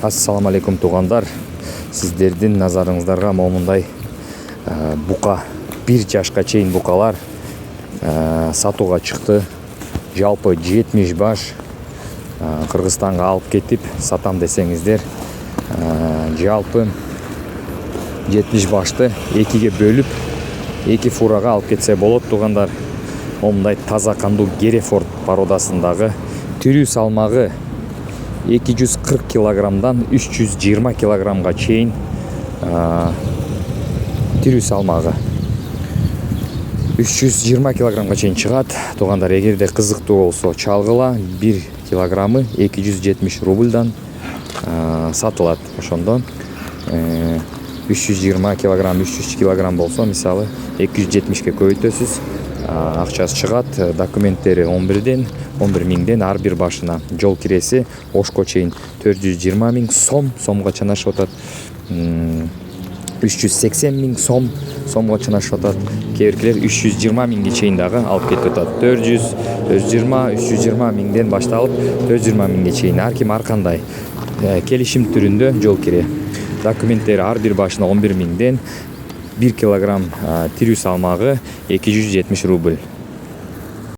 Ассаламу алейкум туугандар. Сиздердин назарыңыздарга момундай бука 1 жашка чейин букалар сатууга чыкты. Жалпы 70 баш Кыргызстанга алып кетип сатам десеңиздер, жалпы 70 башты 2ге бөлүп 2 фурага алып кетсе болот туугандар. Момундай таза кандуу Герефорд породасындагы тирүү салмагы 240 килограммдан 320 килограммга чейин тирүү салмагы 320 килограммга чейин чыгат. Туугандар, эгерде кызыктуу болсо чалгыла, 1 килограммы 270 рубльдан сатылат. Ошондон 320 килограмм, 300 килограмм болсо, мисалы 270ке көбөйтөсүз, акчасы чыгат. Документтери 11 миңден ар бир башына. Жол киреси Ошко чейин 420 миң сомго чанашып атат. 380 миң сомго чанашып атат. Кээ-биркилер 320 миңге чейин дагы алып кетип атат. 400, 420, 320 миңден башталып 420 миңге чейин. Ар ким ар кандай келишим түрүндө жол кире. Документтери ар бир башына 11 миңден 1 килограмм тирүү салмагы 270 рубль.